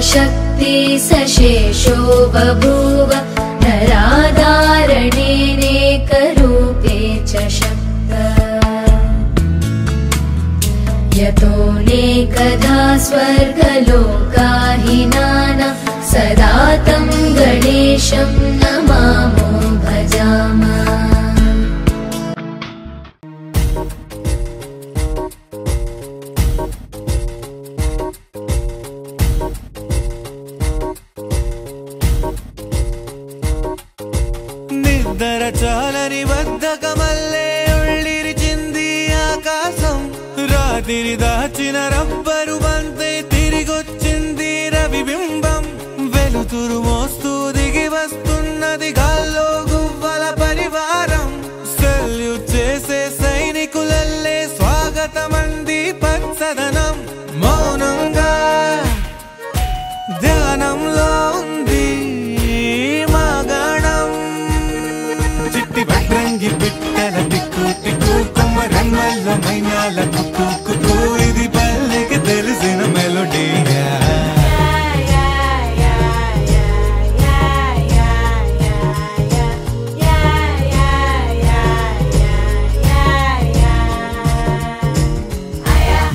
शक्ति सशेषो बभूव नराधारणेनेकरूपे च शक्तः यतोऽनेकधा स्वर्गलोकाहिनानां सदा तं गणेशं नमामो भजामः। నిద్ర చాలని బద్ధకమల్లే ఉళ్ళిరిచింది ఆకాశం రాత్రి దాచిన రబ్బరు బంతే తిరిగొచ్చింది రవిబింబం వెలుతురు మోస్తూ దిగి వస్తున్నది గాల్లో గువ్వల పరివారం సెల్యూట్ చేసే సైనికులల్లే స్వాగతమంది పచ్చదనం మౌనంగా ధ్యానంలో ఉంది భద్రంగి బిట్టల టిక్కు టిక్కు కుమ్మరమ్మల్ల మైనాల కుక్కు కుక్కు ఇది పల్లెకి తెలిసిన మెలోడీయా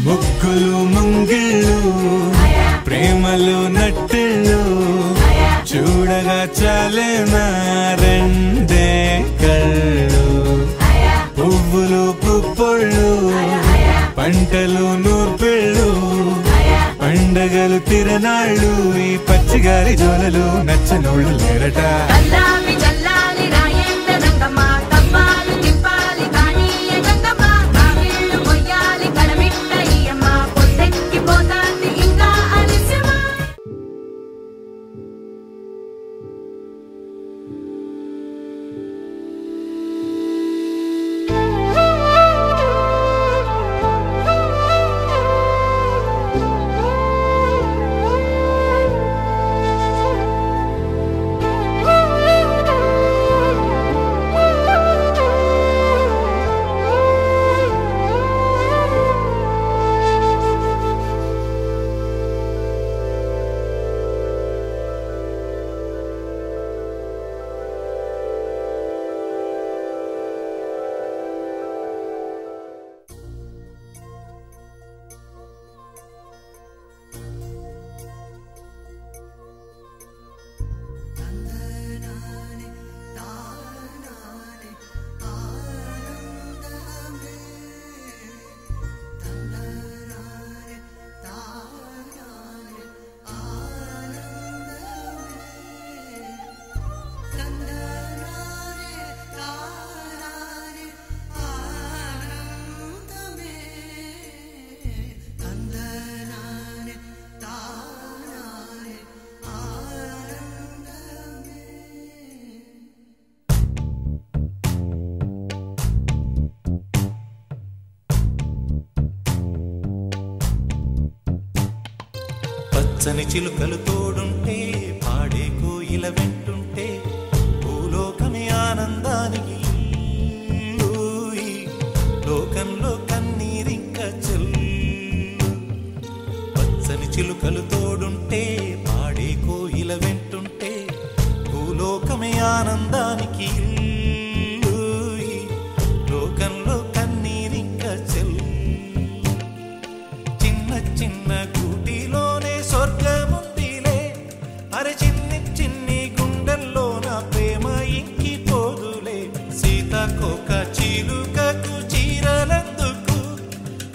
ముగ్గులు ముంగిళ్ళు ప్రేమలు నట్టిళ్ళు చూడగా చాలేనా రెండే కళ్ళు పువ్వులు పుప్పొళ్ళు పంటలు నూర్పిళ్ళు పండగలు తిరనాళ్ళు ఈ పచ్చిగారి జోలలు నచ్చనోళ్ళు లేరట పచ్చని చిలుకలు తోడుంటే పాడే కోయిల వెంటుంటే భూలోకమే ఆనందానికి లోకంలో కన్నీరింక చెల్లు పచ్చని చిలుకలు తోడుంటే పాడే కోయిల వెంటుంటే భూలోకమే ఆనందానికి లోకంలో కన్నీరింక చెల్లు చిన్న చిన్న గూటిలోనే స్వర్గముందిలే అరే చిన్ని చిన్ని గుండెల్లో నా ప్రేమ ఇంకిపోదులే సీతాకోక చిలుకకు చీరలందుకు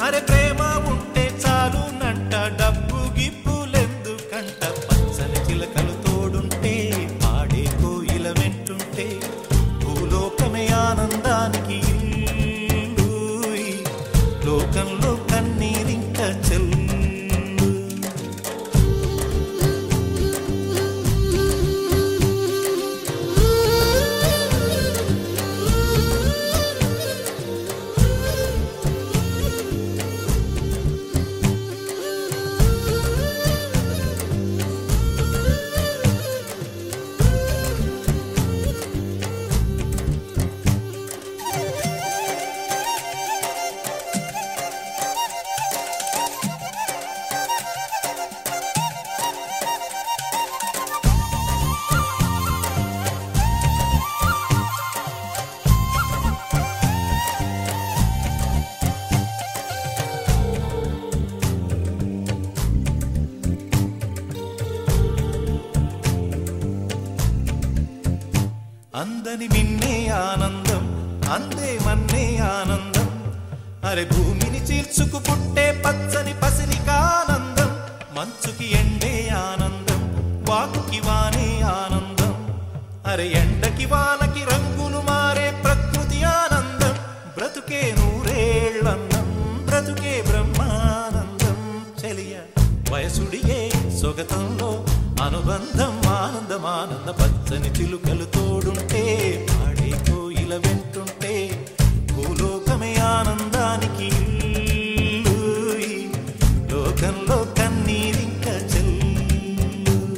అరే ప్రేమ ఉంటే చాలు నంట డబ్బు గిప్పులెందుకంట పచ్చని చిలకలు తోడుంటే పాడే కోయిల వెంటుంటే భూలోకమే ఆనందానికి లోకంలో కన్నీరింక చెల్లు చల్లని మిన్నే ఆనందం అందే మన్నే ఆనందం అరే భూమిని చీల్చుకు పుట్టే పచ్చని పసిరికానందం మంచుకి ఎండే ఆనందం వాకుకి వానే ఆనందం అరే ఎండకి వానకి రంగులు మారే ప్రకృతి ఆనందం బ్రతుకే నూరేళ్ళన్నం బ్రతుకే బ్రహ్మానందం చెలియ వయసుడియే సొగతంలో అనుబంధం ఆనందం ఆనంద పచ్చని చిలుకలు తోడుంటే పాడే కోయిల వెంటుంటే భూలోకమే ఆనందానికి లోకంలో కన్నీరింక చెల్లు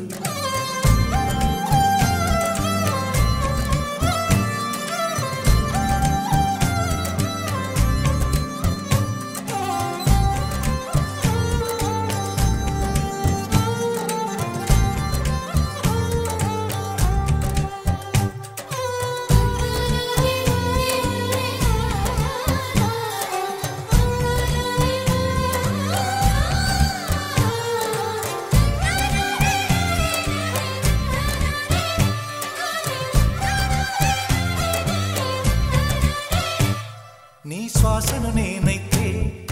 నీ శ్వాసను నేనైతే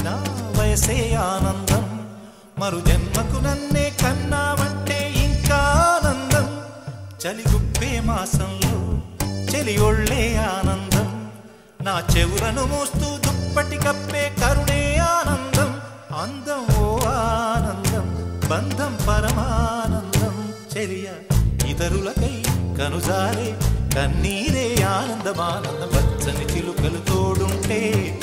నా వయసే ఆనందం మరు జన్మకు నన్నే కన్నావంటే ఇంకా ఆనందం చలిగుప్పే మాసంలో చెలి ఒళ్ళే ఆనందం నా చెవులను మోస్తూ దుప్పటి కప్పే కరుణే ఆనందం అందం ఓ ఆనందం బంధం పరమానందం చెలియ ఇతరులకై కనుజారే కన్నీరే ఆనందమానందం పచ్చని చిలుకలు తోడుంటే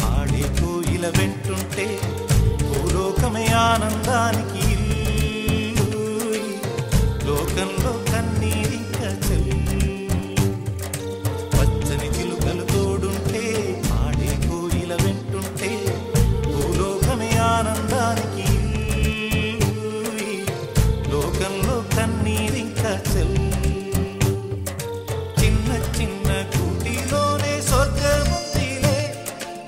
ఆడే కోయిల వెంటుంటే భూలోకమే ఆనందానికి లోకంలో కన్నీరింక చెల్లు పచ్చని చిలుకలు తోడుంటే ఆడే కోయిల వెంటుంటే భూలోకమే ఆనందానికి లోకంలో కన్నీరింక చెల్లు చిన్న కూటిలోనే స్వర్గముందిలే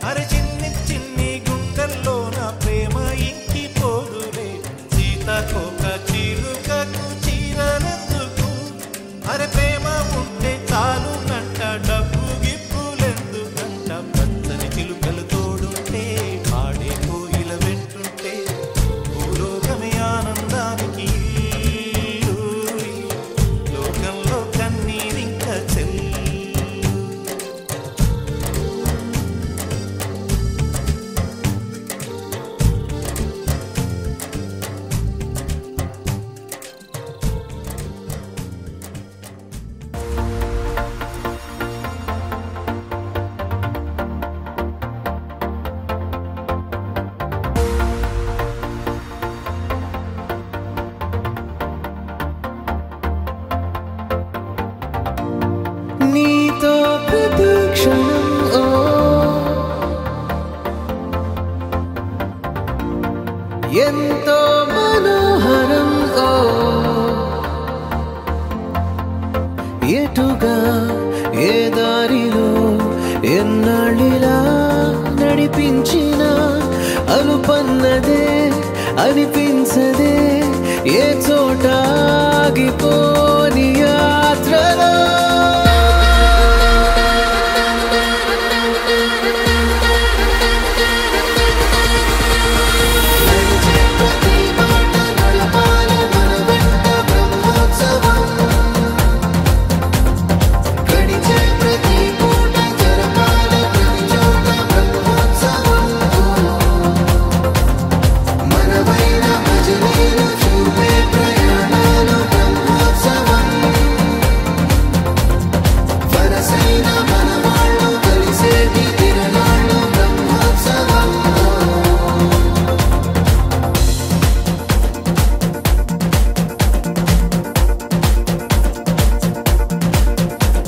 అరే చిన్ని చిన్ని గుండెల్లో నా ప్రేమ ఇంకి పోదులే సీతాకోక చిలుకకు చీరలెందుకు అరే ప్రేమ ఉంటే చాలు నంట డబ్బు గిప్పులెందుకంట పచ్చని చిలుకలు తోడుంటే ఆడే కోయిల వెంటుంటే భూలోకమే ఆనందానికి లోకంలో కన్నీరింక చెల్లు నీతో ప్రతి క్షణం ఓ ఎంతో మనోహరం ఓ ఎటుగా ఏ దారిలో ఎన్నాళ్ళిలా నడిపించిన అలుపన్నదే అనిపించదే ఏ చోట ఆగిపోని యాత్రలో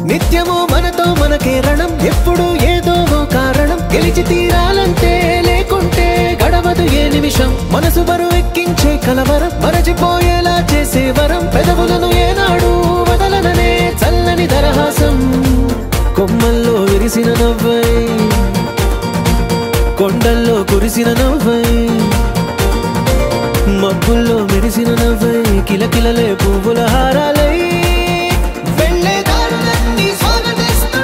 నిత్యము మనతో మనకే రణం ఎప్పుడు ఏదో కారణం గెలిచి తీరాలంటే లేకుంటే గడవదు ఏ నిమిషం మనసు బరువు ఎక్కించే కలవరం మరచిపోయేలా చేసే వరం పెదవులను ఏనాడు వదలననే చల్లని దరహాసం కొమ్మల్లో విరిసిన నవ్వై కొండల్లో కురిసిన నవ్వై మబ్బుల్లో మెరిసిన నవ్వై కిలకిలలే పువ్వుల హారాలై వెళ్ళే దారులన్నీ స్వాగతిస్తూ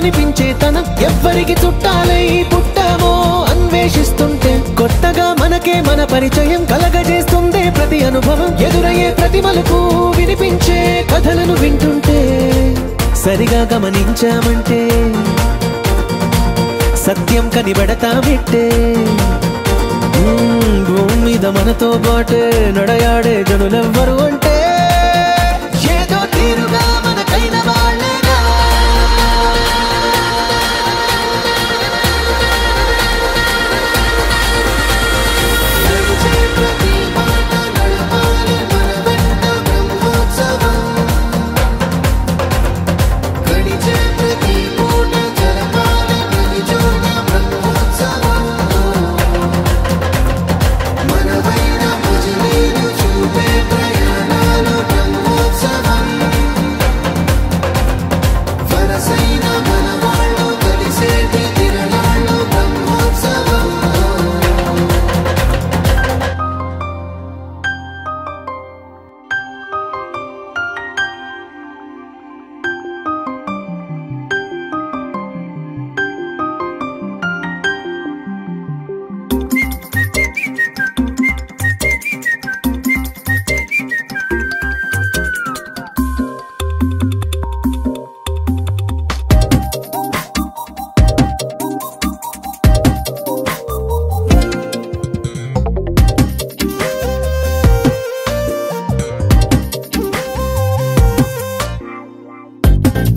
అనిపించే తనం ఎవ్వరికి చుట్టాలై పుట్టామో అన్వేషిస్తుంటే కొత్తగా మనకే మన పరిచయం కలగజేస్తుందే ప్రతి అనుభవం ఎదురయ్యే ప్రతి మలుపు వినిపించే కథలను వింటుంటే సరిగా గమనించామంటే సత్యం కనిపెడతామిట్టే భూమి మీద మనతో పాటే నడయాడే జనులెవ్వరు అంటే ఏదో తీరుగా మనకైన వాళ్ళేగా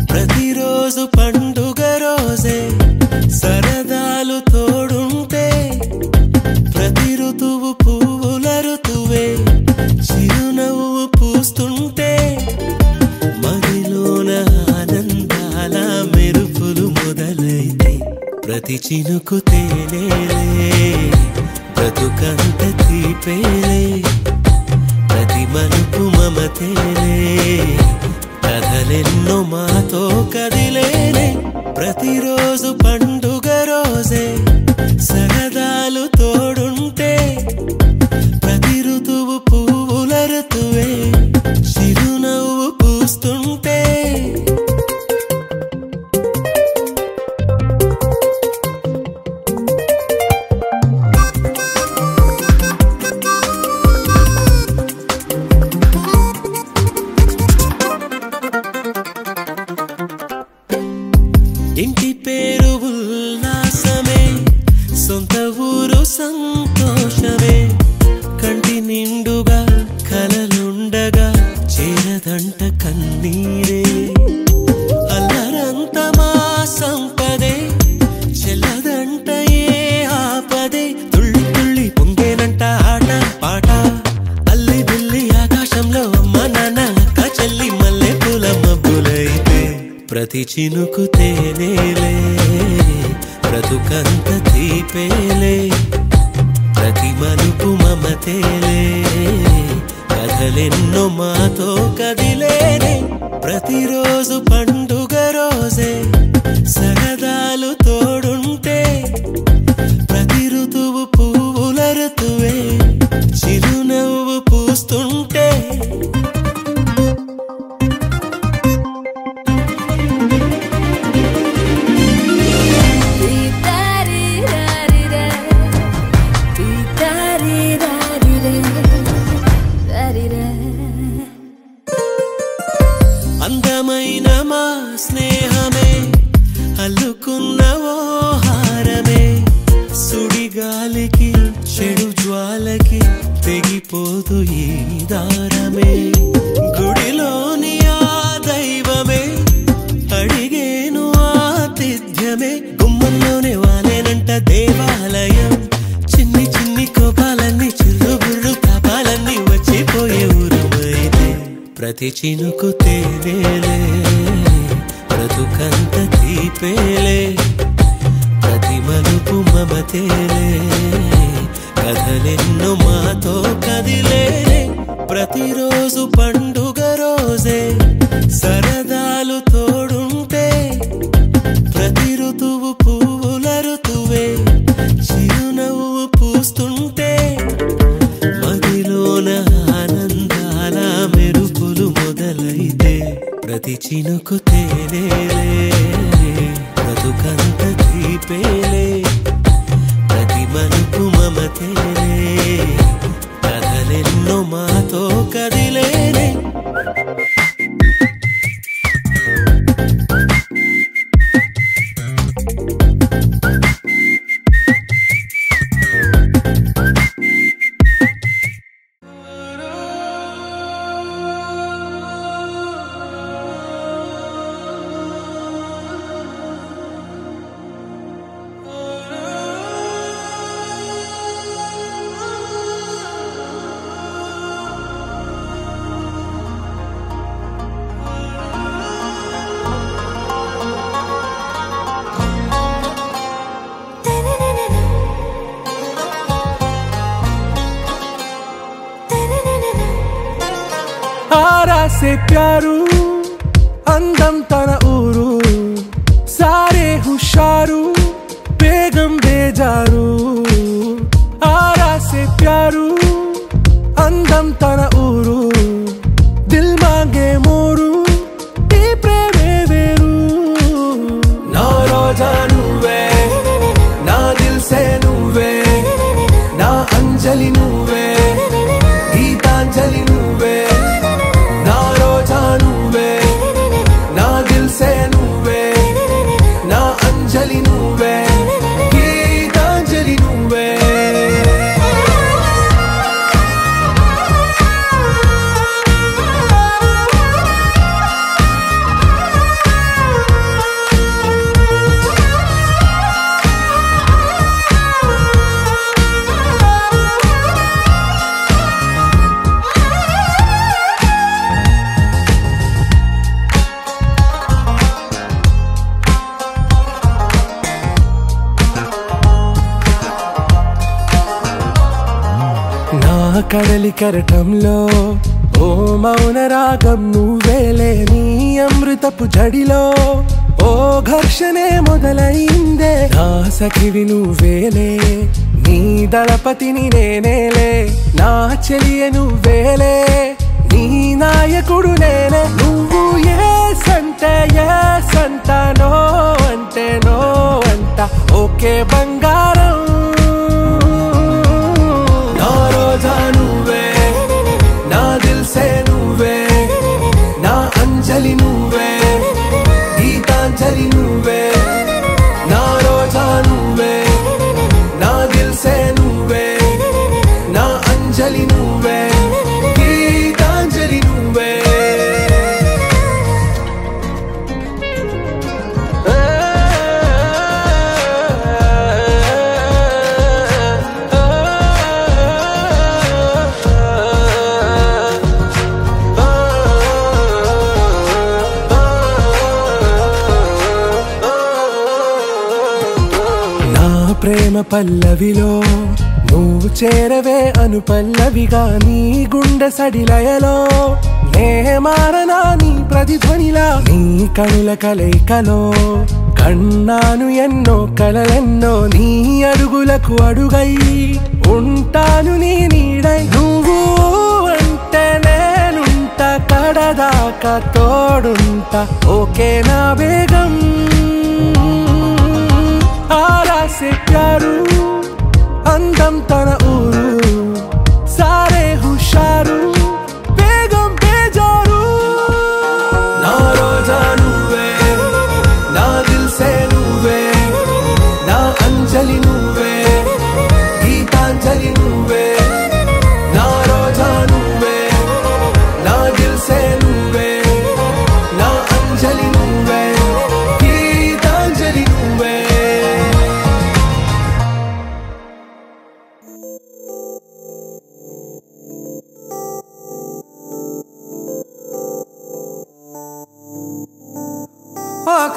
ప్రతిరోజు పండుగ రోజే సరదాలు తోడుంటే ప్రతి ఋతువు పువ్వుల ఋతువే చిరునవ్వు పూస్తుంటే మదిలోన ఆనందాల మెరుపులు మొదలైతే ప్రతి చినుకు తేనేలే బ్రతుకంత తీపేలే ప్రతి మలుపు మమతేలే కథలెన్నో మాతో కదిలేనే ప్రతిరోజు పండుగ రోజే సరదాలు తోడుంటే ప్రతి ఋతువు పువ్వుల ఋతువే చిరునవ్వు పూస్తుంటే ఇంటి పేరు ఉల్లాసమే సొంత ఊరు సంతోషమే కంటి నిండుగా కలలుండగా చేరదంట కన్నీరే అల్లరంత మా సంపదే చెల్లదంట ఏ ఆపదే తుళ్ళి తుళ్ళి పొంగేనంట ఆట పాట అల్లి బిల్లి ఆకాశంలో అమ్మ నాన్న అక్క చెల్లి మల్లె పూల మబ్బులైతే ప్రతి చినుకు తేనేలే బ్రతుకంత తీపేలే ప్రతి మలుపు మమతేలే కథలెన్నో మాతో కదిలేనే ప్రతిరోజు పండుగ రోజే సరదాలు తోడుంటే ప్రతి ఋతువు పువ్వుల ఋతువే చిరునవ్వు పూస్తుంటే అందమైన మా స్నేహమే అల్లుకున్న ఓ హారమే సుడిగాలికి చెడు జ్వాలకి తెగిపోదు ఈ దారమే గుడిలోని ఆ దైవమే అడిగేను ఆతిథ్యమే గుమ్మంలోనే వాలేనంట దేవాలయం చిన్ని చిన్ని కోపాలన్నీ చిల్లుబుర్రు తాపాలన్నీ వచ్చిపోయే ఊరమైతే ప్రతి చినుకు తేనేలే బ్రతుకంత తీపేలే ప్రతి మలుపు మమతేలే కథలెన్నో మాతో కదిలేనే ప్రతిరోజు పండుగ రోజే సరదాలు తోడుంటే ప్రతి ఋతువు పువ్వుల ఋతువే చిరునవ్వు పూస్తుంటే మదిలోన ఆనందాల మెరుపులు మొదలైతే ప్రతి చినుకు తేనేలే చూపేలే ప్రతి మలుపు మమతేలే కథలెన్నో మాతో కదిలేనే से प्यारू अंदम तन ऊरू सारे हुशारू बेगम बेजारू आरा से प्यारू अंदम तन ऊरू दिल मांगे मोरू ती प्रेमे वेरू ना रोजा नुवे ना दिल से नुवे ना अंजलि नुवे गीतांजलि नुवे अंजलि नुवे गीतांजलि नुवे కడలి కరటంలో ఓ మౌన రాగం నువ్వేలే నీ అమృతపు జడిలో ఓ ఘర్షణే మొదలైందే నా సఖివి నువ్వేలే నీ దళపతిని నేనేలే నా చెలియ నువ్వేలే నీ నాయకుడు నేనే నువ్వు ఏ సంట నో అంటే నో అంట ఓకే బంగారం नुवे ना दिल से नुवे ना अंजलि नुवे गीतांजलि नुवे ना रोजा नुवे ना दिल से नुवे ना अंजलि नुवे गीतांजलि नुवे ప్రేమ పల్లవిలో నువ్వు చేరవే అను పల్లవిగా నీ గుండె సడిలయలో నే మారనా నీ ప్రతిధ్వనిలా నీ కనుల కలయికలో కన్నాను ఎన్నో కలలెన్నో నీ అడుగులకు అడుగై ఉంటాను నీ నీడై నువ్వు అంటే నేనుంట కడదాకా తోడుంటా ఓకే నా బేగం आरा से प्यारू अंदम तन ऊरू सारे हुशारू बेगम बेजारू ना रोजा नुवे ना दिल से नुवे ना अंजलि नुवे गीतांजलि नुवे ना रोजा नुवे ना दिल से नुवे ना अंजलि नुवे गीतांजलि नुवे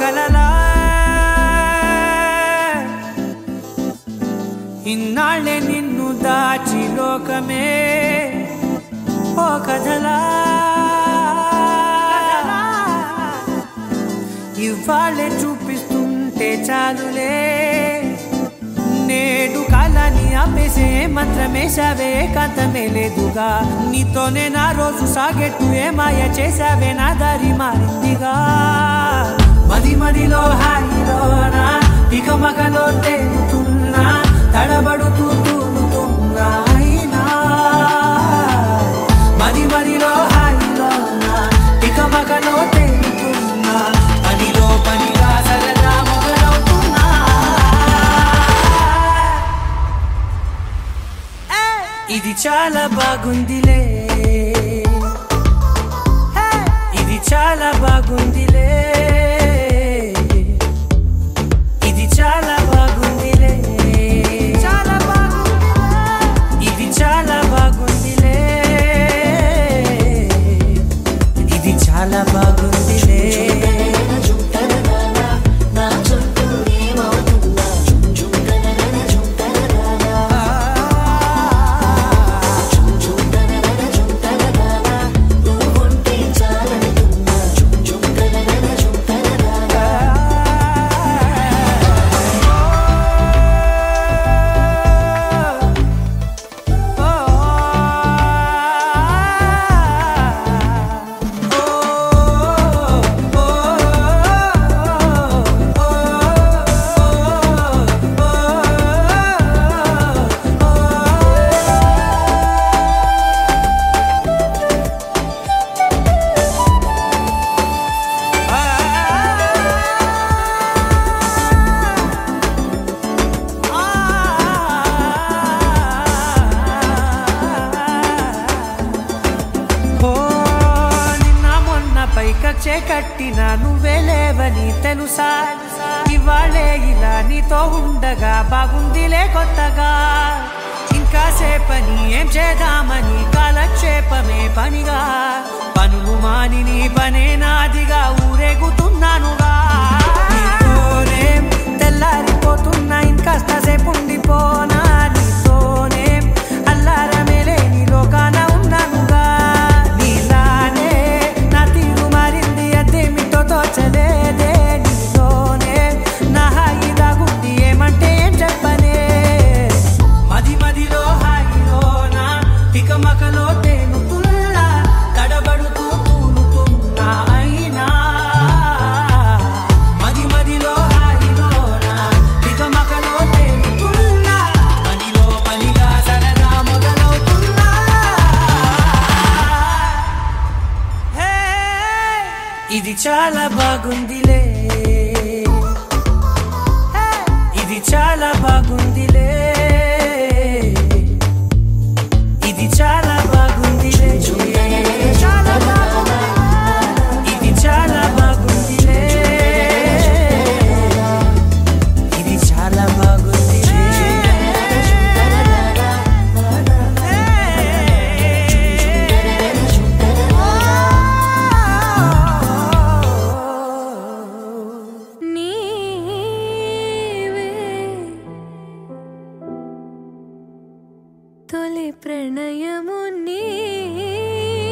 కలలా ఇన్నాళ్ళే నిన్ను దాచి లోకమే ఓ కథలా ఇవాళ్ళే చూపిస్తుంటే చాలులే నేడు కాలాన్ని ఆపేసే మంత్రమేసావే కాంతమే లేదుగా నీతోనే నా రోజు సాగెట్టు ఏ మాయ చేసావే నా దారి మారిందిగా మది మదిలో హాయిలోనా ఇక మగలో తేలుతున్నా తడబడుతూ తూలుతున్నా అయినా మది మదిలో హాయిలోనా ఇక మగలో తేలుతున్నా పనిలో పనిగా సరదా మొదలవుతున్నా ఇది చాలా బాగుందిలే ఇది చాలా బాగుందిలే ఇది చాలా బాగుందిలే చాలా బాగుంది ఇది చాలా బాగుందిలే ఇది చాలా బాగుందిలే పైకచ్చే కట్టినా నువ్వే లేవని తెలుసా ఇవాళే ఇలా నీతో ఉండగా బాగుందిలే కొత్తగా ఇంకా సేపని ఏం చేద్దామని కాలక్షేపమే పనిగా పనులు మాని నీ పనే నాదిగా ఊరేగుతున్నానుగా నీతోనే తెల్లారిపోతున్నా ఇంకాస్త సేపు ఉండిపోనా నీతోనే అల్లారమేలే నీ లోకాన ఉన్నానుగా నీలానే నా తీరు మారింది అదేమిటో తోచలేదే నీలోనే నా హాయి దాగుంది ఏమంటే ఏం చెప్పనే మది మదిలో హాయిలోనా ఇక మకలో తేలుతున్నా తడబడుతూ తూలుతున్నా అయినా మది మదిలో హాయిలోనా ఇక మకలో తేలుతున్నా పనిలో పనిగా సరదా మొదలవుతున్నా ఇది చాలా బాగుందిలే ఇది చాలా బాగుందిలే ఇది చాలా బాగుందిలే చాలా బాగుంది ఇది చాలా బాగుందిలే ఇది చాలా బాగుందిలే నీవే తొలి ప్రణయము నీవే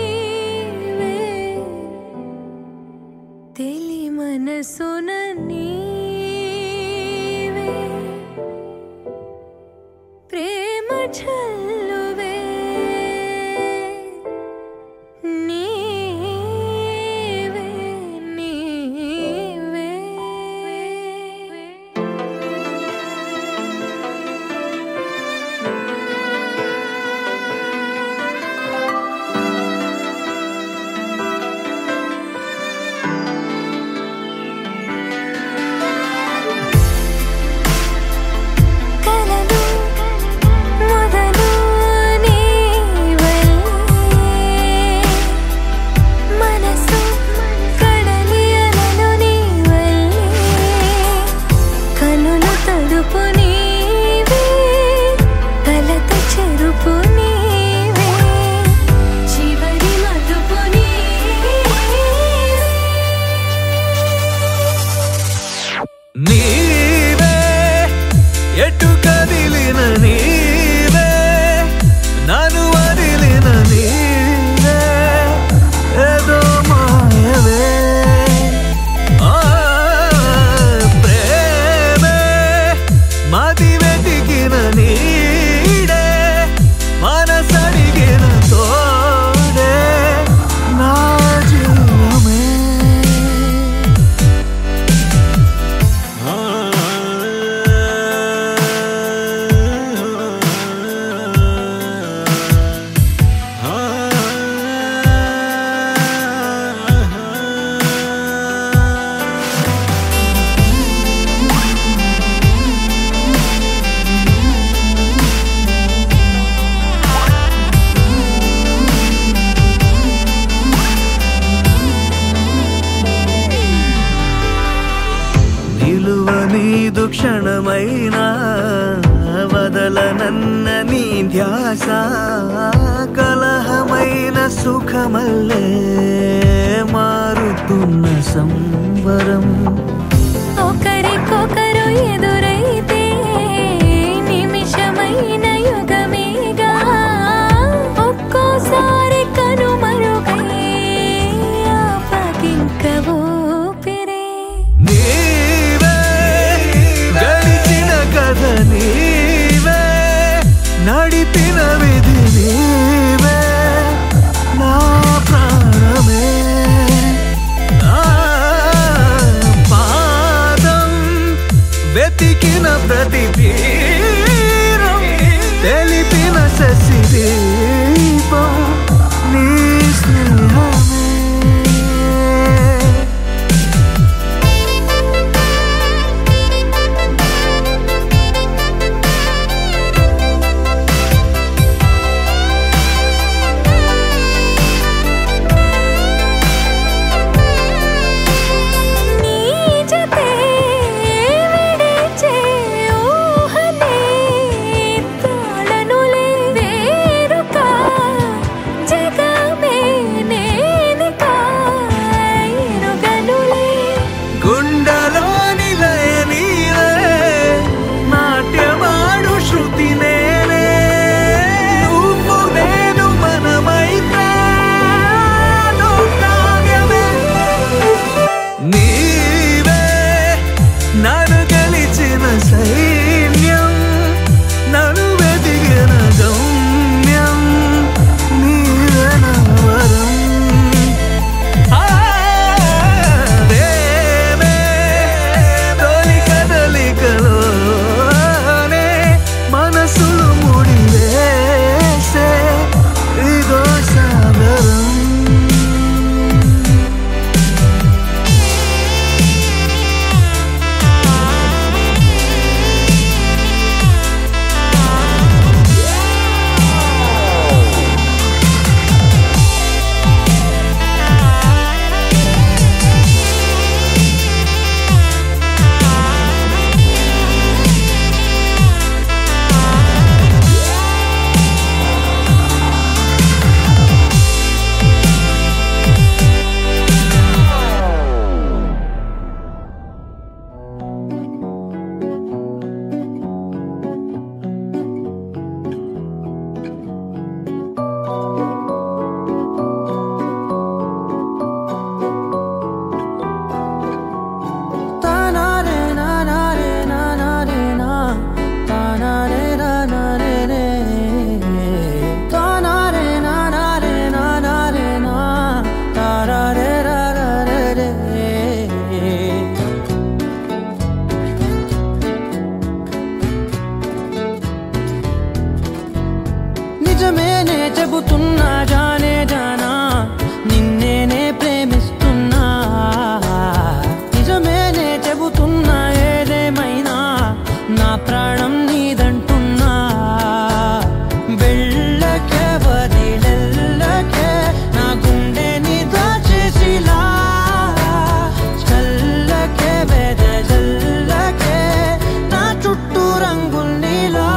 తెలి మనసున నీవే ప్రేమ చల్లువే నీవే నీవే నీదు క్షణమైనా వదలనన్న నీ ధ్యాస కలహమైన సుఖమల్లే మారుతున్న సంబరం ఒకరికొకరు ఎదురైతే నిమిషమైన యుగమేగా ఒక్కోసారి కనుమరుగై ఆపకింక ఊపిరే నీవే గడిచిన కథ నీవే నడిపిన విధి నీవే నా ప్రాణమే పాదం వెతికిన ప్రతి తీరం తెలిపిన శశిదీపం నీ స్నేహమే సైన్యం నన్ను వెతికిన గమ్యం నీవెన వరం దేవే తొలి కదలికలోనే మనసులు ముడివేసే ఇదో సాగరం నిజమేనే చెబుతున్నా జానే జానా నిన్నేనే ప్రేమిస్తున్నా నిజమేనే చెబుతున్నా ఏదేమైనా నా ప్రాణం నీదంటున్నా వెళ్ళకే వదిలెల్లకే నా గుండెని దాచేసిలా చల్లకే వెదజల్లకే నా చుట్టూ రంగుల్నిలా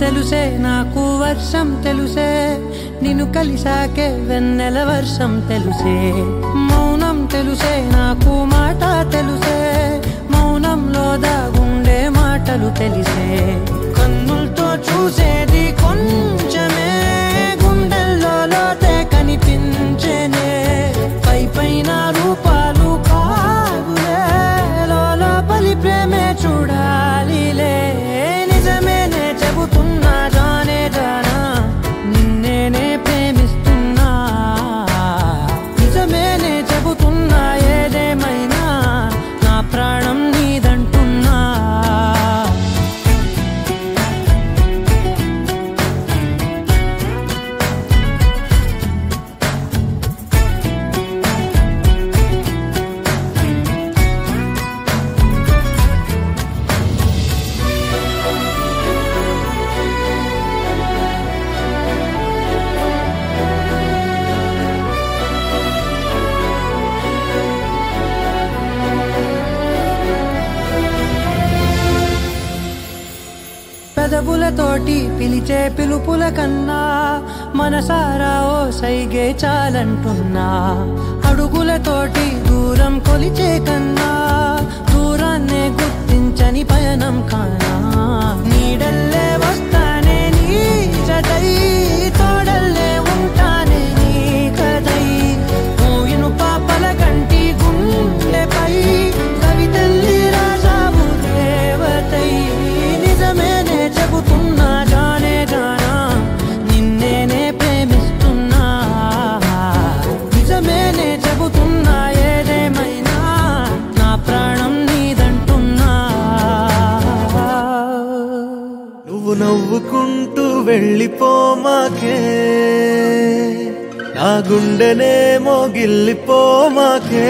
తెలుసే నాకు వర్షం తెలుసే నిన్ను కలిసాకే వెన్నెల వర్షం తెలుసే మౌనం తెలుసే నాకు మాట తెలుసే మౌనంలో దాగుండే మాటలు తెలిసే కన్నులతో చూసేది కొంచెమే గుండెల్లో లోతే కనిపించేనే పై పైన రూపాలు కాదులే లోపలి ప్రేమే చూడాలిలే నిజమేనే చెబుతున్నా జానే జానా నిన్నేనే ప్రేమిస్తున్నా నిజమేనే చెబుతున్నా ఏదేమైనా నా ప్రాణం నీదంట పెదవులతోటి పిలిచే పిలుపుల కన్నా మనసారా ఓ సైగే చాలంటున్నా అడుగులతోటి దూరం కొలిచే కన్నా దూరాన్నే గుర్తించని పయనం కానా నీడల్లే వస్తానే నీ జతై తోడల్లే ఉంటానే నీ కదై మూయిను పాపల కంటి గుండెపై కవితల్లి రాజావు దేవతై నిజమేనే చెబుతున్నా జానే జానా నిన్నేనే ప్రేమిస్తున్నా నిజమేనే చెబుతున్నా ఏదేమైనా నా ప్రాణం నీదంటున్నా నువ్వు నవ్వుకుంటూ వెళ్ళిపోమాకే నా గుండెనే మోగిల్లిపోమాకే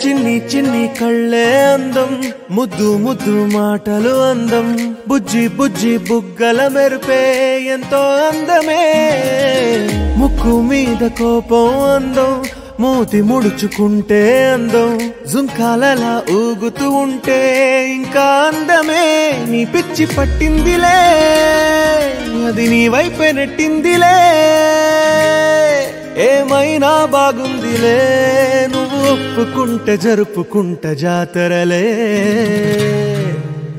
చిన్ని చిన్ని కళ్ళే అందం ముద్దు ముద్దు మాటలు అందం బుజ్జి బుజ్జి బుగ్గల మెరుపే ఎంతో అందమే ముక్కు మీద కోపం అందం మూతి ముడుచుకుంటే అందం జుంకాలలా ఊగుతూ ఉంటే ఇంకా అందమే నీ పిచ్చి పట్టిందిలే అది నీ వైపే నెట్టిందిలే ఏమైనా బాగుందిలే నువ్వు ఒప్పుకుంటే జరుపుకుంటే జాతరలే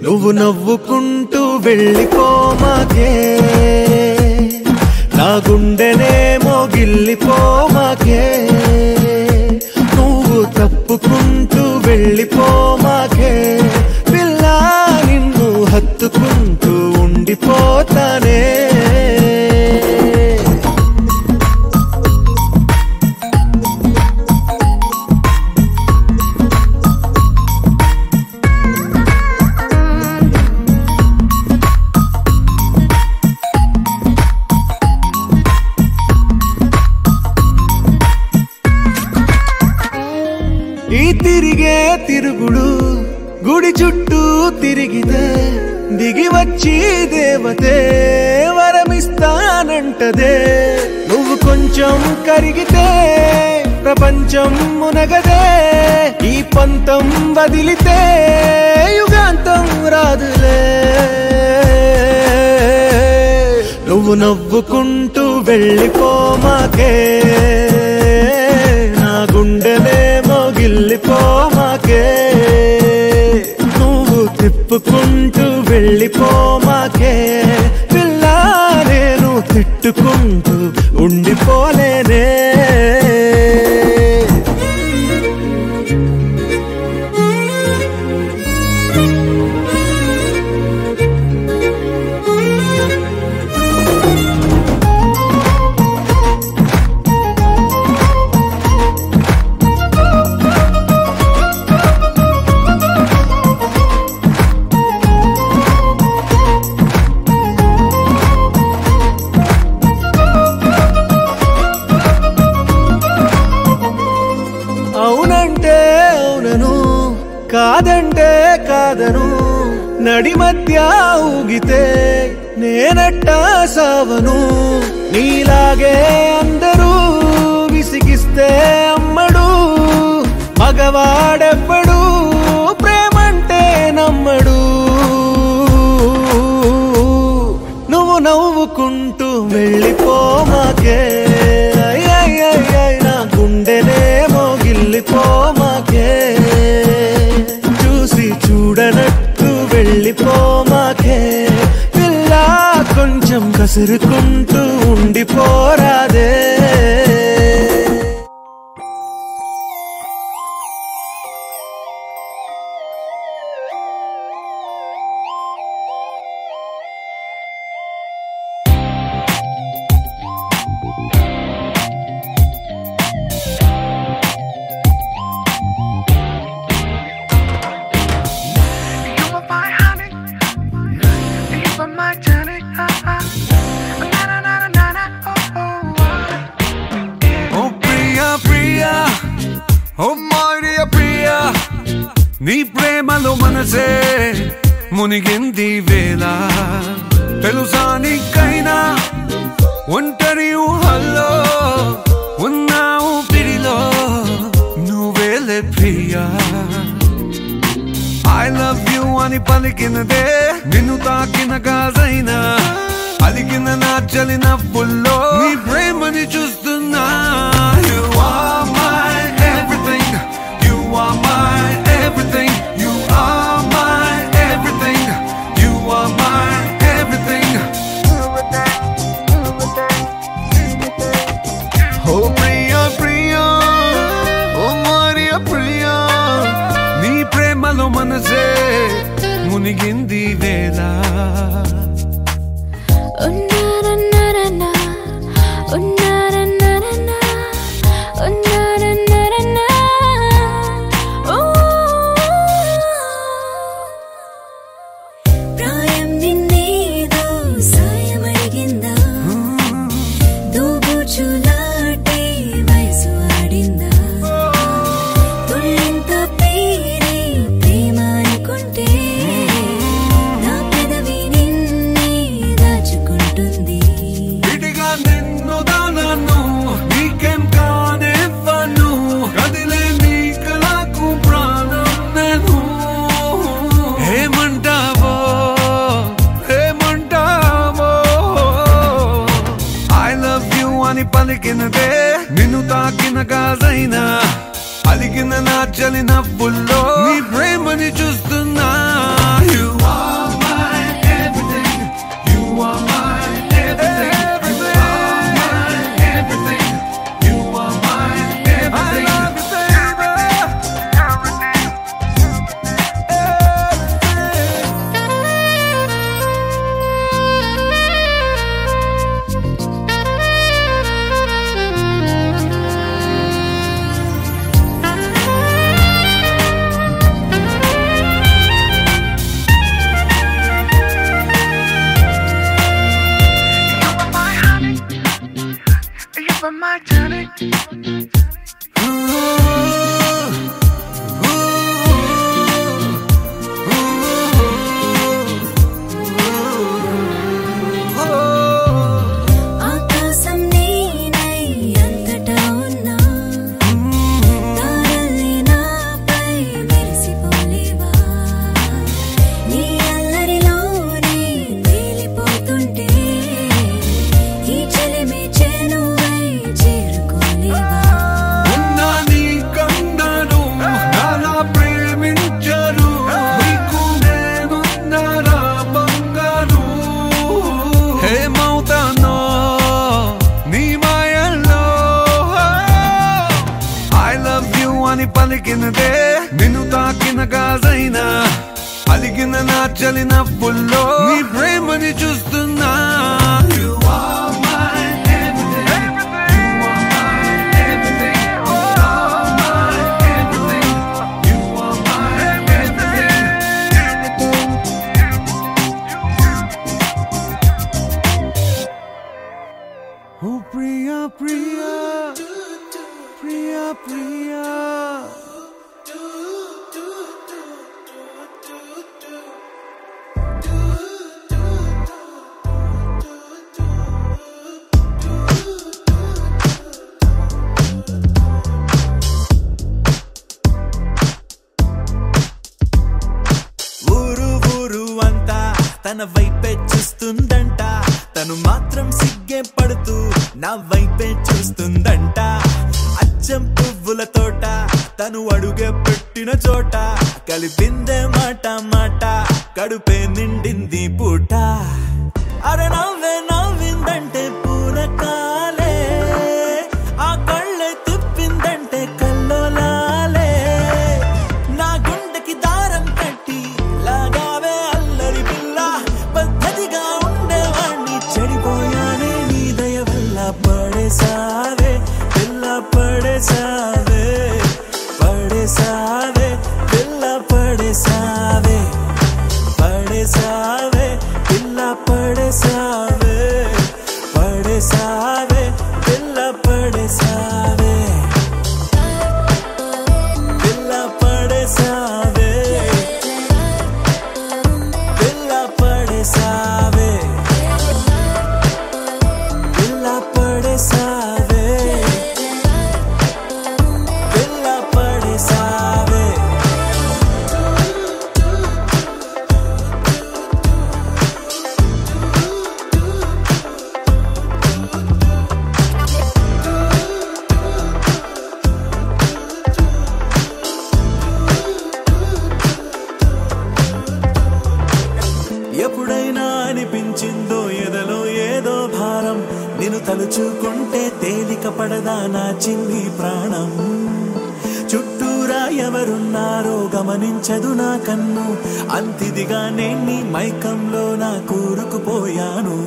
నువ్వు నవ్వుకుంటూ వెళ్ళిపోమాకే నా గుండెనే మోగిల్లిపోమాకే నువ్వు తప్పుకుంటూ వెళ్ళిపోమాకే పిల్ల నిన్ను హత్తుకుంటూ ఉండిపోతానే ఈ తిరిగే తిరుగుడు గుడి చుట్టూ తిరిగితే దిగి వచ్చి దేవతే వరమిస్తానంటదే నువ్వు కొంచెం కరిగితే ప్రపంచం మునగదే ఈ పంతం వదిలితే యుగాంతం రాదులే నువ్వు నవ్వుకుంటూ వెళ్ళిపోమాకే నా గుండెనే మోగిల్లిపోమాకే నువ్వు తిప్పుకుంటూ వెళ్ళిపోమాకే పిల్ల నేను తిట్టుకుంటూ ఉండిపోలేనే అవునంటే అవునను కాదంటే కాదను నడి మధ్య ఊగితే నేనట్టా సావను నీలాగే అందరూ విసిగిస్తే అమ్మడు మగవాడెవ్వడు ప్రేమంటే నమ్మడు నువ్వు నవ్వుకుంటూ వెళ్ళిపోమాకే నా గుండెనే మోగిల్లిపోమాకే చూసి చూడనట్టు వెళ్ళిపోమాకే పిల్ల కొంచెం కసురుకుంటూ ఉండిపోరాదే నీ ప్రేమలో మనసే మునిగింది వేళ తెలుసా నీకైనా ఒంటరి ఊహల్లో ఉన్నావు పిడిలో నువ్వేలే ప్రియా I love you అని పలికినదే నిన్ను తాకిన గాజైనా అలిగిన నా చలి నవ్వుల్లో నీ ప్రేమని చూస్తున్నా. You are my everything, you are my everything, you are my everything, you are my everything. Oh Priya Priya, oh Maria Priya, నీ ప్రేమలో మనసే మునిగింది వేళ. పలికినదే నిన్ను తాకిన గాజైనా అలిగిన నా చలి నవ్వుల్లో నీ ప్రేమని చూస్తున్నా. You are my everything, you are my everything, you are my everything, you are my everything. I love you my journey. ఆకాశం నేనై అంతటా ఉన్నా తారల్ని నాపై మెరిసిపోలేవా నీ అల్లరిలోనే తేలిపోతుంటే ఈ చెలిమే చేనువై చేరుకోలేవా ఉన్నా నీ కందను నాలా ప్రేమించరు నీకు నేనున్నారా బంగారు హేమవుతానో నీ మాయల్లో. I love you అని పలికినదే నిన్ను తాకిన గాజైనా అలిగిన నా చలి నవ్వుల్లో నీ ప్రేమని చూస్తున్నా. You are my everything, you are my everything, you are my everything, you are my everything. Oh Priya Priya, Priya Priya. ఊరు ఊరు అంతా తన వైపే చూస్తుందంట తను మాత్రం సిగ్గే పడుతూ నా వైపే చూస్తుందంట అచ్చం పువ్వుల తోట తను అడుగే పెట్టిన చోట కలిపిందే మాట మాట కడుపే నిండింది పూట అరే నవ్వే నవ్విందంటే పూరకాలే ఆ కళ్ళే తిప్పిందంటే కల్లోలాలే నా గుండెకి దారం కట్టి లాగావే అల్లరి పిల్ల పద్ధతిగా ఉండేవాణ్ణి చెడిపోయానే నీ దయ వల్ల పడేసావే పిల్ల పడేసావే పడేసావే పిల్ల పడేసావే పడేసావే పిల్ల పడేసావే పడేసావే పిల్ల పడేసావే పిల్ల పడేసావే పిల్ల పడేసావే పిల్ల పడేసావే పిల్ల పడేసావే తలుచుకుంటే తేలిక పడదా నా చిన్ని ప్రాణం చుట్టూరా ఎవరున్నారో గమనించదు నా కన్ను అంతిదిగా నేను మైకంలో నా కూరుకుపోయాను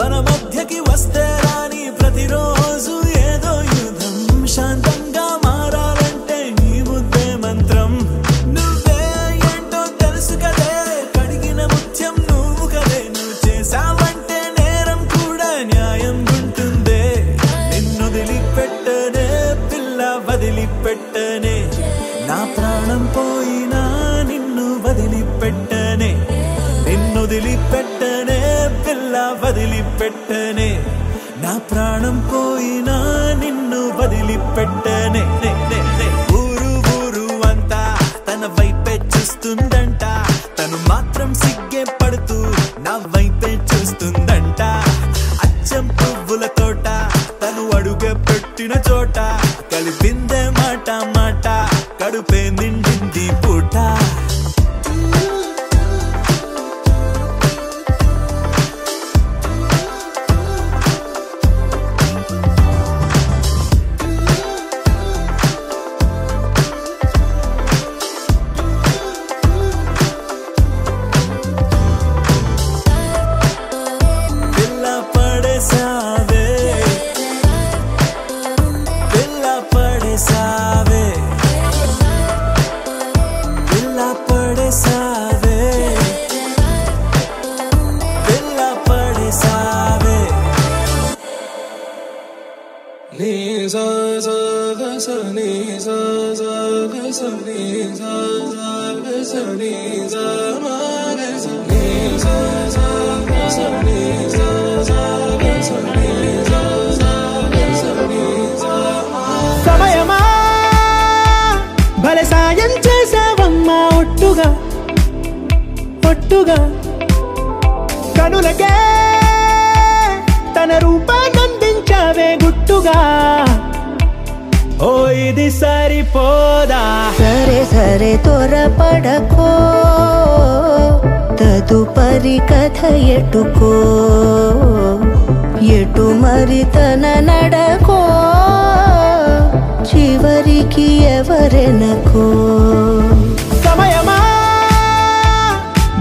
మన మధ్యకి వస్తే రాని ప్రతిరోజు ఏదో యుద్ధం శాంతంగా మారాలంటే నీ ముద్దే మంత్రం నువ్వే ఏంటో తెలుసు కదే కడిగిన ముత్యం నువ్వు కదే నువ్వు చేసావంటే నేరం కూడా న్యాయం ఉంటుందే నిన్ను వదిలిపెట్టనే పిల్ల వదిలిపెట్టనే నా ప్రాణం పోయినా నిన్ను వదిలిపెట్టనే నిన్ను వదిలిపెట్టనే పిల్ల వదిలిపెట్టనే నా ప్రాణం పోయినా నిన్ను వదిలిపెట్టనే ఊరు ఊరు అంతా తన వైపే చూస్తుందంట తను మాత్రం సిగ్గే పడుతూ నా వైపే చూస్తుందంట అచ్చం పువ్వుల తోట తను అడుగే పెట్టిన చోట కలిపిందే మాట మాట కడుపే నిండింది పూట సమయమా భలే సాయం చేసావమ్మా ఒట్టుగా ఒట్టుగా కనులకే తన రూపాన్నందించావే గుట్టుగా ఓ ఇది సరిపోదా సరే సరే త్వరపడకో తదుపరి కథ ఎటుకో ఎటు మరి తన నడకో చివరికి ఎవరెనకో సమయమా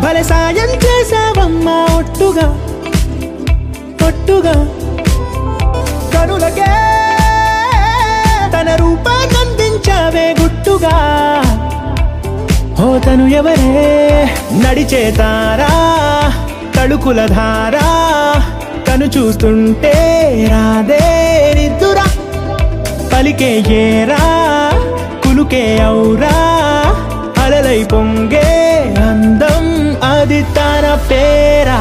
భలే సాయం చేసావమ్మా ఒట్టుగా ఒట్టుగా కనులకే తన రూపాన్నందించావే గుట్టుగా ఓ తను ఎవరే నడిచే తారా తడుకుల ధారా తను చూస్తుంటే రాదే నిద్దురా పలికే ఏరా కులుకే ఔరా అలలై పొంగే అందం అది తన పేరా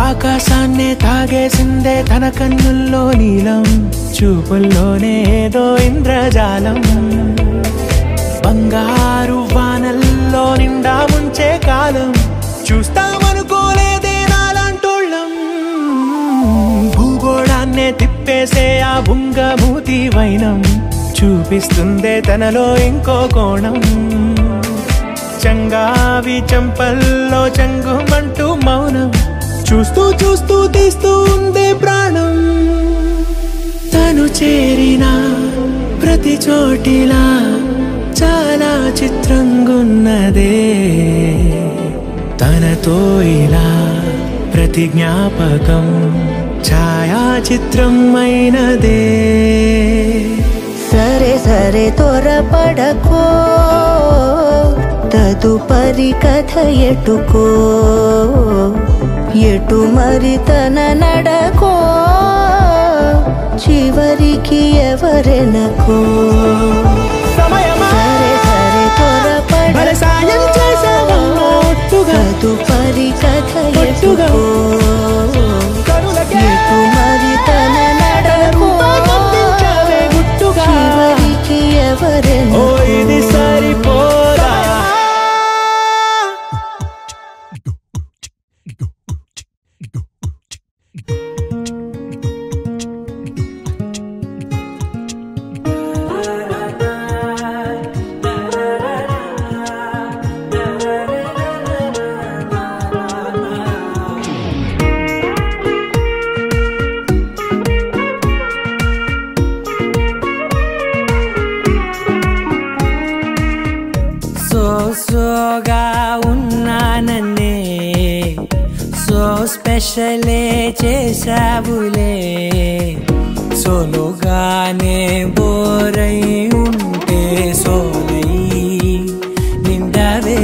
ఆకాశాన్నే తాగేసిందే తన కన్నుల్లో నీలం చూపుల్లోనే ఏదో ఇంద్రజాలం బంగారు వానల్లో నిండా ముంచే కాలం చూస్తామనుకోలేదే నాలాంటోళ్ళం భూగోళాన్నే తిప్పేసే ఆ బుంగమూతి వైనం చూపిస్తుందే తనలో ఇంకో కోణం చంగావి చంపల్లో చంగుమంటూ మౌనం చూస్తూ చూస్తూ తీస్తూ ఉందే ప్రాణం తను చేరిన ప్రతి చోటిలా చాలా చిత్రంగున్నదే తనతో ఇలా ప్రతి జ్ఞాపకం ఛాయాచిత్రం అయినదే సరే సరే త్వరపడకో తదుపరి కథ ఎటుకో ఎటు మరి తన నడకో చివరికి ఎవరెనకో సమయమా సరే సరే భలే సాయం చేసావమ్మా ఒట్టుగా తదుపరి కథ ఒట్టుగా ఎటుకో కనులకే ఎటు మరి తన నడకో రూపాన్నందించావే గుట్టుగా చివరికి ఎవరెనకో స్పెషలే చేసావులే సోలోగానే బోరై ఉంటే సోలై నిండవే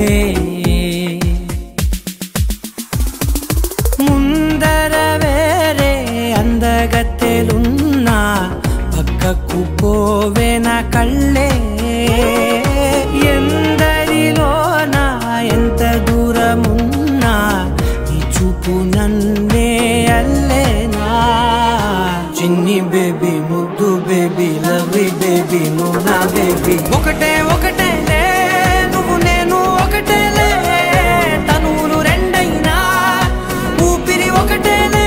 ముందర వేరే అందగత్తెలున్నా పక్కకు పోవే నా కళ్ళే ఎందరిలోనా ఎంత దూరమున్నా నీ చూపు నన్నే అల్లేనా చిన్ని బేబీ ముద్దు బేబీ లవ్లీ బేబీ నువ్వు నా బేబీ ఒకటే ఒకటేలే నువ్వు నేను ఒకటేలే తనువులు రెండైనా ఊపిరి ఒకటేలే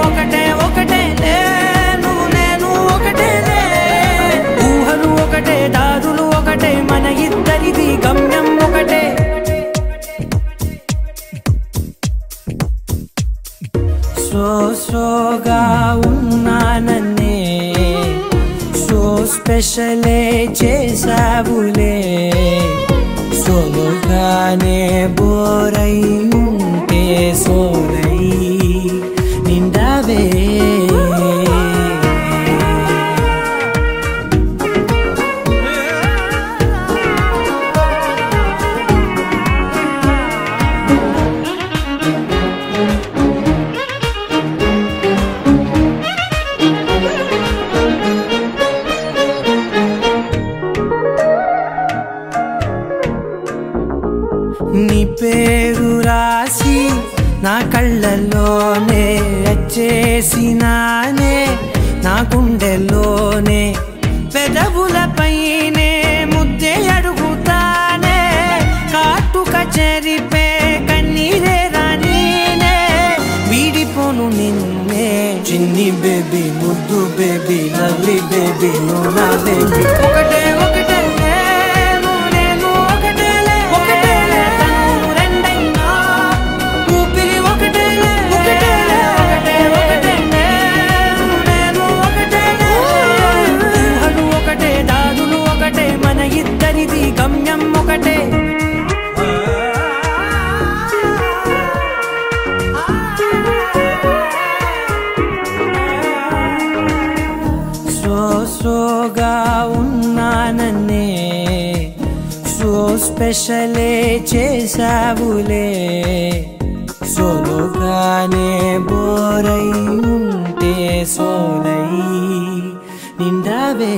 ఒకటే ఒకటేలే నువ్వు నేను ఒకటేలే ఊహలు ఒకటే దారులు ఒకటే మన ఇద్దరిది గమ్యం ఒకటే సోగా ఉన్నానన్నే సో స్పెషలే చేసావులే సోలోగానే బోరై ఉంటే సోలై నిండవే నీ పేరు రాసి నా కళ్ళల్లోనే వచ్చేసినానే నా గుండెల్లోనే పెదవులపైనే ముద్దే అడుగుతానే కాటుక చెరిపే కన్నీరే రానీనే వీడిపోను నిన్నే చిన్ని బేబీ ముద్దు బేబీ లవ్లీ బేబీ నువ్వు నా బేబీ ఒకటే ఒకటే గమ్యం ఒకటే సోగా ఉన్నానన్నే సో స్పెషలే చేసావులే సోలోగానే బోరై ఉంటే సోలై నిండవే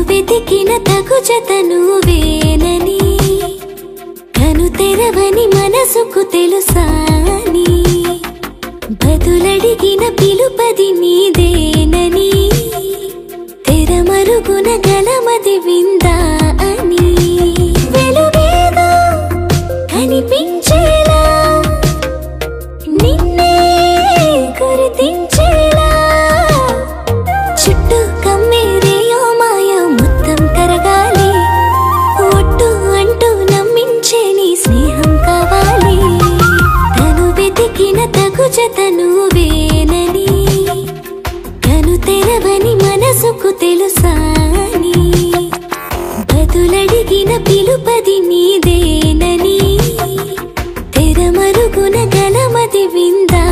వెతికిన తగు జతను వేనని కను తెరవని మనసుకు తెలుసాని బదులడిగిన పిలుపది నీదేనని తెరమరుగున గలమది విందా అని వెలుగేదో కనిపించేలా నిన్నే గుర్తించేలా చుట్టూ కమ్మేరేయో మాయా మొత్తం కరగాలి ఒట్టు అంటూ నమ్మించే నీ స్నేహం కావాలి తను వెతికిన తగు జతను వేనని కను తెరవని మనసుకు తెలుసాని బదులడిగిన పిలుపది నీదేనని తెరమరుగున గలమది విందా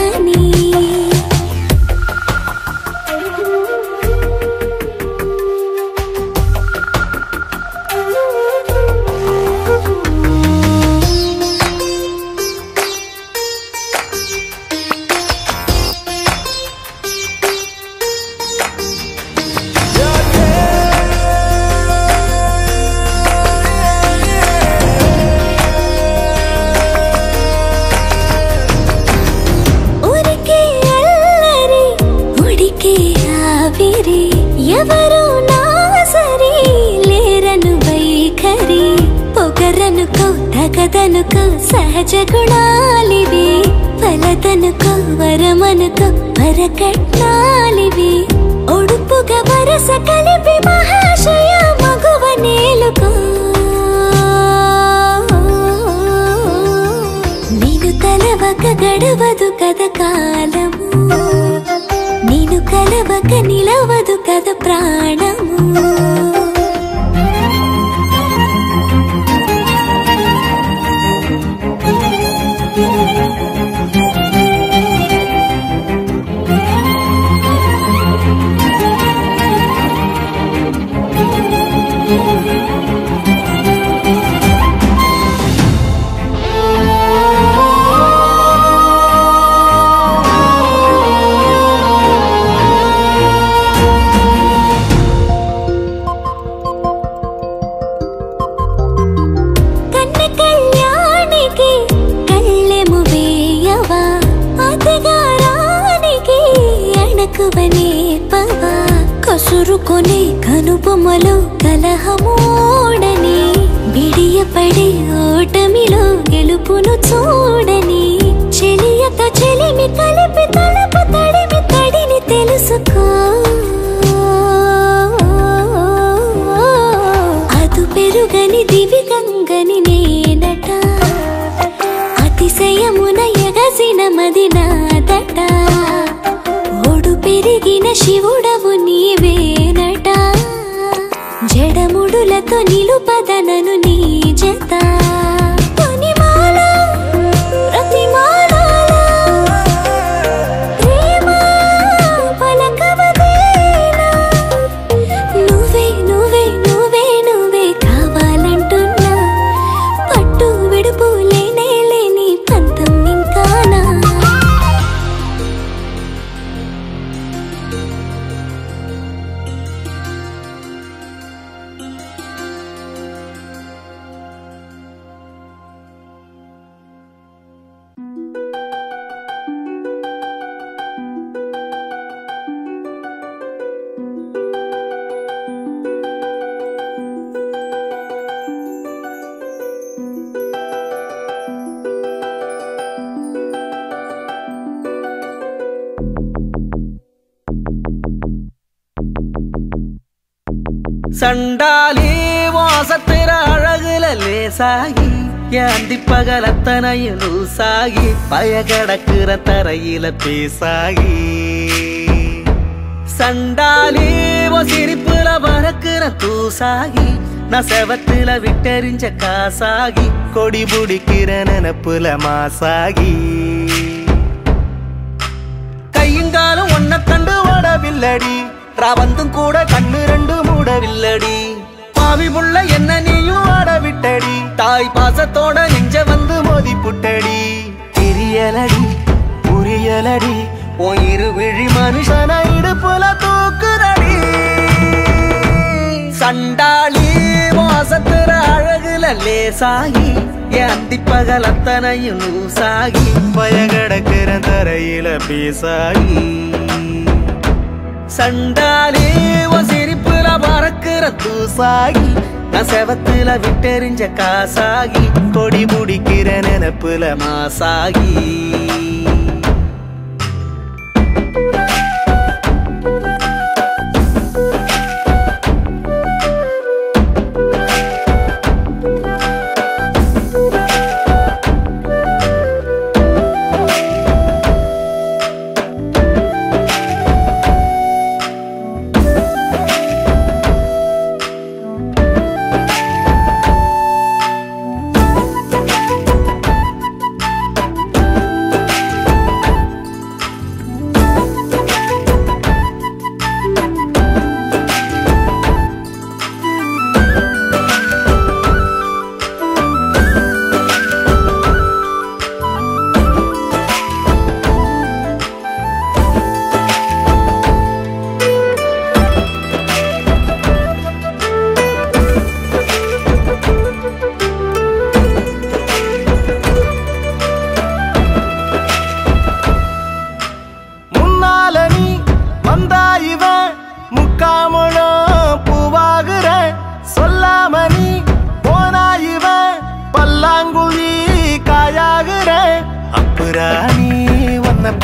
అని ఎవరు నా సరి లేరను వైఖరి పొగరనుకో తగదనుకో సహజ గుణాలివి ఫలదనుకో వరమనుకో వరకట్నాలివి ఒడుపుగా వరస కలిపి మహాశయ మగువ నేలుకో నేను తలవక గడవదు కథ కాలము నేను ప్రాణము కసురుకొనే కనుబొమ్మలో కలహమోడని బిడియపడే ఓటమిలో గెలుపును చూడని చెలియతో చెలిమి కలిపి తలపు తడిమి తడిని తెలుసుకో అదు పెరుగని దివి గంగని నేనట అతిశయమున ఎగసిన మది నాదట పెరిగిన శివుడవు నీవేనట జడముడులతో నిలుపదనను నీ జత పనిమాల ప్రతిమాల ప్రేమ పలకవదేనా నువ్వే నువ్వే నువ్వే నువ్వే కావాలంటున్నా పట్టు విడుపు లేనే లేని పంతం ఇంకానా சண்டாலி வாசத்திர அழகுல லேசாகி ஏந்தி பகலத்தனையும் லூசாகி பயகடக்குற தரையில பேசாகி சண்டாலி சிரிப்புல பறக்குற தூசாகி நான் செவத்துல விட்டெறிஞ்ச காசாகி கொடி புடிக்கிற நினப்புல மாசாகி கையுங்காலும் ஒன்ன கண்டு ஓடவில்லடி ராவந்தும் கூட கண்ணு ரெண்டு மூடவில்லடி பாவி புள்ள என்ன நீயும் ஆட விட்டடி தாய் பாசத்தோட நெஞ்ச வந்து மோதி புட்டடி தெரியலடி புரியலடி உன் இரு விழி மனுஷன இடுப்புல தூக்குறடி சண்டாளி வாசத்துற அழகுல லேசாகி ஏந்தி பகல் அத்தனையும் லூசாகி பயகடக்கிற தரையில பேசாகி சண்டாலி சிரிப்புல பறக்குற தூசாகி நான் செவத்துல விட்டெறிஞ்ச காசாகி கொடி முடிக்கிற நினப்புல மாசாகி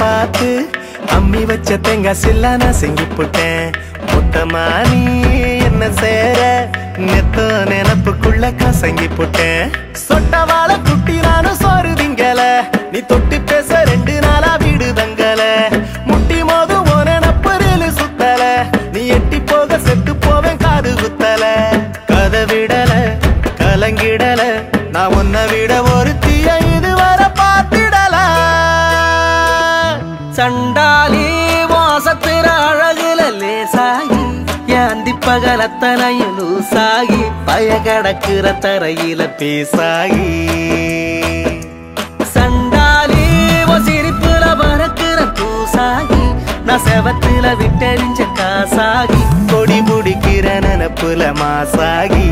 பார்த்து அம்மி வச்ச தேங்காய் சில்லா நான் செஞ்சு போட்டேன் மொத்தமா நீ என்ன சேர நெத்த நினப்புக்குள்ள கசங்கி போட்டேன் சொட்டவாள குட்டி நானும் சோறு திங்கல நீ தொட்டு பேச 2 நாளா வீடு தங்கல முட்டி மோது ஓன நப்பரில் சுத்தல நீ எட்டி போக சண்டாலி வாசத்திர அழகுல லேசாகி ஏந்தி பகலத்தனையும் லூசாகி பய கடக்குற தரையில பேசாகி சண்டாலி சிரிப்புல பறக்குற தூசாகி நான் செவத்துல விட்டெறிஞ்ச காசாகி கொடி முடிக்கிற நினப்புல மாசாகி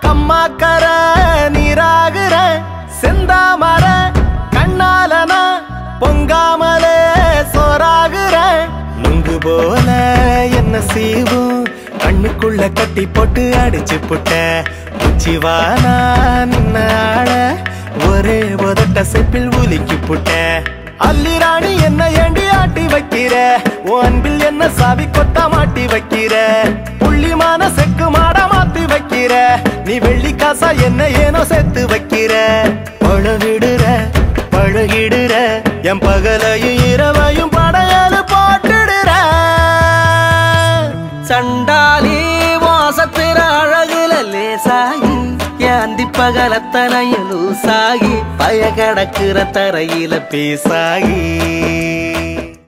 கம்மாக்கர நீராகிற செந்தாமர கண்ணாலனா பொங்காமலே சோறாகிற நுங்கு போல என்ன செய்வோம் கண்ணுக்குள்ள கட்டி போட்டு அடிச்சு புட்ட உச்சிவானா நின்ன ஆள ஒரே ஒதட்ட செப்பில் உலுக்கி புட்ட அல்லிராணி என்ன ஏண்டி ஆட்டி வைக்கிற உன் அன்பில் என்ன சாவி கொத்த மாட்டி வைக்கிற புள்ளிமான செக்கு மாட மாத்தி வைக்கிற நீ வெள்ளி காசா என்ன ஏனோ சேர்த்து வைக்கிற பழகிடுற பழகிடுற என் பகலையும் இரவையும் படையலு போட்டுடுற சண்டாலி வாசத்திர அழகுல லேசாகி ஏந்தி பகலத்தனையும் லூசாகி பய கடக்குற தரையில பேசாகி